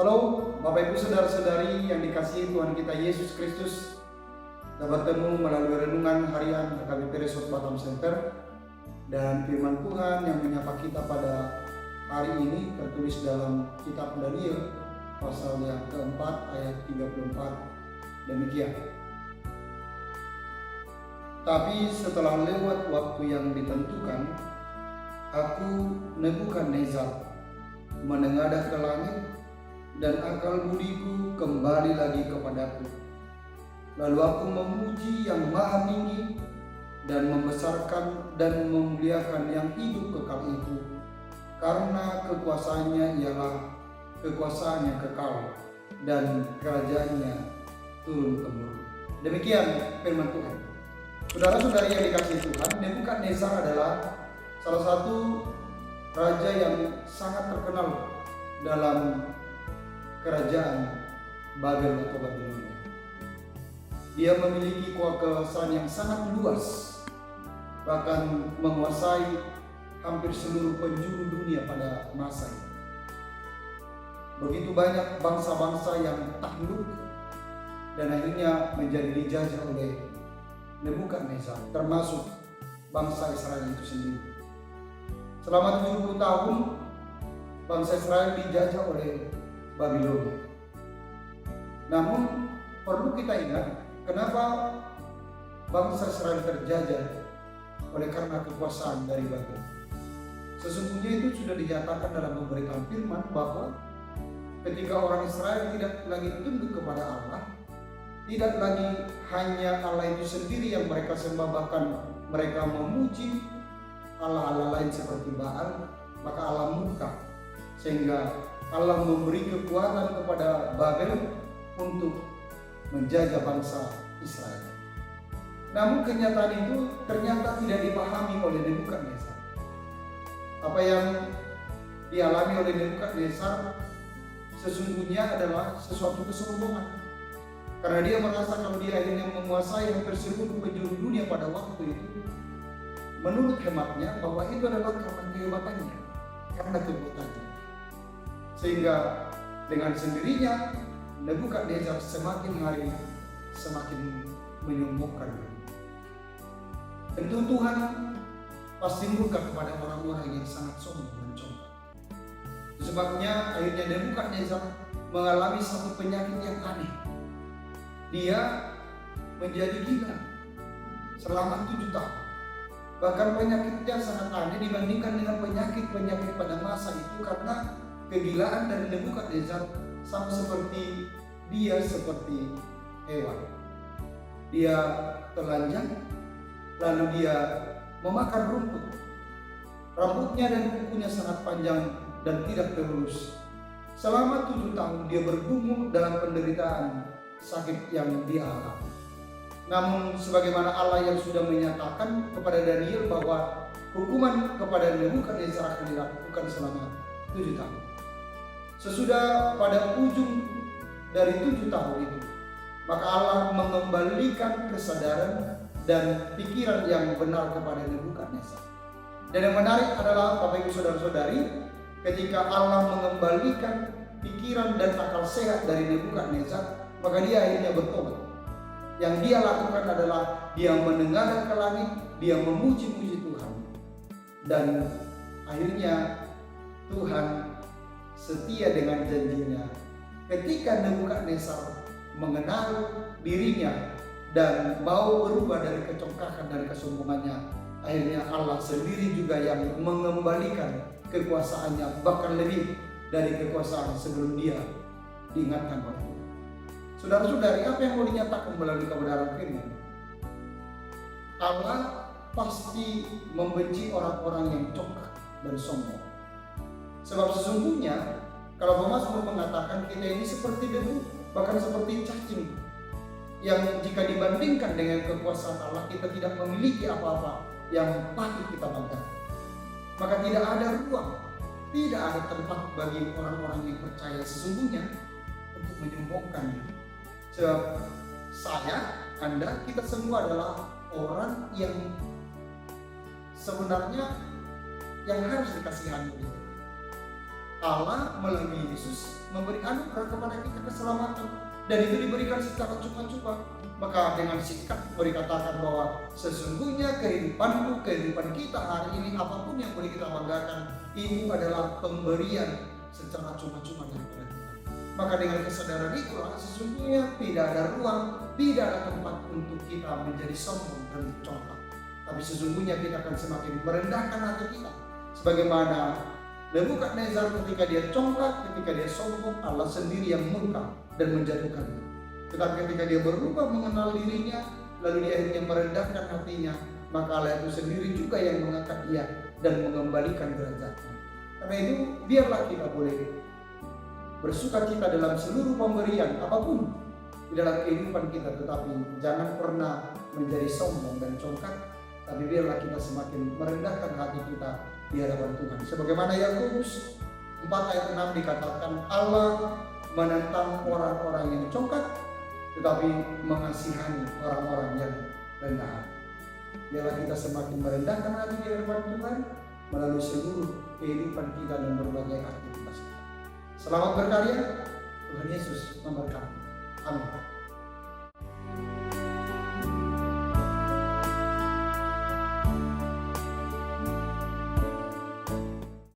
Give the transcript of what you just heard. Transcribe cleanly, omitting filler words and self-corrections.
Salam Bapak Ibu Saudara-saudari yang dikasihi Tuhan kita Yesus Kristus. Kita bertemu melalui renungan harian HKBP Resort Batam Center. Dan firman Tuhan yang menyapa kita pada hari ini tertulis dalam kitab Daniel pasal yang keempat ayat 34 demikian. Tapi setelah lewat waktu yang ditentukan, aku Nebukadnezar menengadah ke langit dan akal budiku kembali lagi kepadaku. Lalu aku memuji yang maha tinggi dan membesarkan dan memuliakan yang hidup kekal itu, karena kekuasaannya ialah kekuasaannya kekal dan kerajaannya turun temurun. Demikian firman Tuhan. Saudara-saudari yang dikasihi Tuhan, Nebukadnezar adalah salah satu raja yang sangat terkenal dalam kerajaan Babel atau Babilonia. Dia memiliki kekuasaan yang sangat luas, bahkan menguasai hampir seluruh penjuru dunia pada masa itu. Begitu banyak bangsa-bangsa yang takluk dan akhirnya menjadi dijajah oleh Nebukadnezar, termasuk bangsa Israel itu sendiri. Selama 70 tahun bangsa Israel dijajah oleh Babilonia. Namun perlu kita ingat kenapa bangsa Israel terjajah oleh karena kekuasaan dari Babel. Sesungguhnya itu sudah dinyatakan dalam pemberitaan firman bahwa ketika orang Israel tidak lagi tunduk kepada Allah, tidak lagi hanya Allah itu sendiri yang mereka sembah, bahkan mereka memuji Allah-Allah lain seperti Baal, maka Allah murka sehingga Allah memberi kekuatan kepada Babel untuk menjaga bangsa Israel. Namun kenyataan itu ternyata tidak dipahami oleh Nebukadnezar. Apa yang dialami oleh Nebukadnezar sesungguhnya adalah sesuatu kesombongan. Karena dia merasa kalau dia akhirnya menguasai hampir seluruh penjuru dunia pada waktu itu, menurut hematnya bahwa itu adalah karena kehebatannya, karena kekuatannya. Sehingga dengan sendirinya Nebukadnezar semakin hari semakin menyombongkan. Tentu Tuhan pasti murka kepada orang-orang yang sangat sombong dan congkak. Sebabnya akhirnya Nebukadnezar mengalami satu penyakit yang aneh. Dia menjadi gila selama 7 tahun. Bahkan penyakitnya sangat aneh dibandingkan dengan penyakit-penyakit pada masa itu, karena kegilaan dari Nebukadnezar sama seperti dia seperti hewan. Dia telanjang, lalu dia memakan rumput. Rambutnya dan kukunya sangat panjang dan tidak terurus. Selama 7 tahun dia bergumul dalam penderitaan sakit yang dia alami. Namun sebagaimana Allah yang sudah menyatakan kepada Daniel bahwa hukuman kepada Nebukadnezar akan dilakukan selama 7 tahun. Sesudah pada ujung dari 7 tahun itu, maka Allah mengembalikan kesadaran dan pikiran yang benar kepada Nebukadnezar. Dan yang menarik adalah Bapak Ibu Saudara-saudari, ketika Allah mengembalikan pikiran dan akal sehat dari Nebukadnezar, maka dia akhirnya bertobat. Yang dia lakukan adalah dia menengadah ke langit, dia memuji-muji Tuhan. Dan akhirnya Tuhan setia dengan janjinya. Ketika Nebukadnezar mengenal dirinya dan mau berubah dari kecongkakan, dari kesombongannya, akhirnya Allah sendiri juga yang mengembalikan kekuasaannya, bahkan lebih dari kekuasaan sebelum dia diingatkan oleh Tuhan. Saudara-saudari, apa yang mau dinyatakan melalui kebenaran firman? Allah pasti membenci orang-orang yang congkak dan sombong. Sebab sesungguhnya kalau pemazmur mengatakan kita ini seperti debu, bahkan seperti cacing, yang jika dibandingkan dengan kekuasaan Allah kita tidak memiliki apa-apa yang patut kita banggakan. Maka tidak ada ruang, tidak ada tempat bagi orang-orang yang percaya sesungguhnya untuk menyombongkan diri. Sebab saya, Anda, kita semua adalah orang yang sebenarnya yang harus dikasihani. Allah melalui Yesus memberi anugerah kepada kita keselamatan, dan itu diberikan secara cuma-cuma. Maka dengan sikap boleh katakan bahwa sesungguhnya kehidupan kita hari ini, apapun yang boleh kita banggakan, itu adalah pemberian secara cuma-cuma dari Tuhan. Maka dengan kesadaran itulah sesungguhnya tidak ada ruang, tidak ada tempat untuk kita menjadi sombong dan congkak. Tapi sesungguhnya kita akan semakin merendahkan hati kita. Sebagaimana Nebukadnezar ketika dia congkak, ketika dia sombong, Allah sendiri yang murka dan menjatuhkannya. Tetapi ketika dia berubah mengenal dirinya, lalu dia akhirnya merendahkan hatinya, maka Allah itu sendiri juga yang mengangkat dia dan mengembalikan derajatnya. Karena itu biarlah kita boleh bersuka cita dalam seluruh pemberian apapun di dalam kehidupan kita, tetapi jangan pernah menjadi sombong dan congkak, tapi biarlah kita semakin merendahkan hati kita di hadapan Tuhan. Sebagaimana Yakobus 4 ayat 6 dikatakan, Allah menentang orang-orang yang congkak, tetapi mengasihani orang-orang yang rendah hati. Biarlah kita semakin merendahkan hati di hadapan Tuhan melalui seluruh kehidupan kita dan berbagai aktivitas kita. Selamat berkarya, Tuhan Yesus memberkati. Amin.